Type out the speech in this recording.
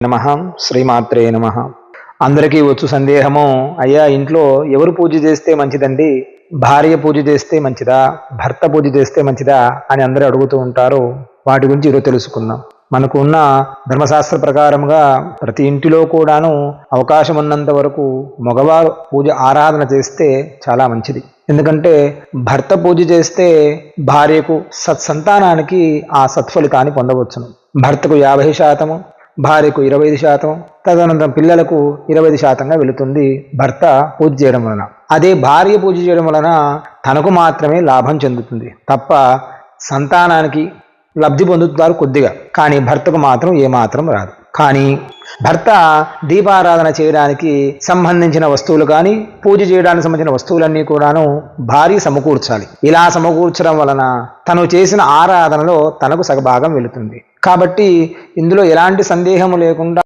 నమః శ్రీమాత్రే నమః. అందరికీ వచ్చు సందేహము, అయ్యా ఇంట్లో ఎవరు పూజ చేస్తే మంచిదండి, భార్య పూజ చేస్తే మంచిదా, భర్త పూజ చేస్తే మంచిదా అని అందరూ అడుగుతూ ఉంటారు. వాటి గురించి ఈరోజు తెలుసుకుందాం. మనకు ఉన్న ధర్మశాస్త్ర ప్రకారముగా ప్రతి ఇంటిలో కూడాను అవకాశం ఉన్నంత వరకు మగవారు పూజ ఆరాధన చేస్తే చాలా మంచిది. ఎందుకంటే భర్త పూజ చేస్తే భార్యకు సత్సంతానానికి ఆ సత్ఫలితాన్ని పొందవచ్చును. భర్తకు 50%, భార్యకు 25%, తదనంతరం పిల్లలకు 20%గా వెళుతుంది భర్త పూజ చేయడం వలన. అదే భార్య పూజ చేయడం వలన తనకు మాత్రమే లాభం చెందుతుంది తప్ప సంతానానికి లబ్ధి పొందుతారు కొద్దిగా, కానీ భర్తకు మాత్రం ఏమాత్రం రాదు. కానీ భర్త దీపారాధన చేయడానికి సంబంధించిన వస్తువులు కానీ పూజ చేయడానికి సంబంధించిన వస్తువులన్నీ కూడాను భార్య సమకూర్చాలి. ఇలా సమకూర్చడం వలన తను చేసిన ఆరాధనలో తనకు సగభాగం వెళుతుంది. కాబట్టి ఇందులో ఎలాంటి సందేహము లేకుండా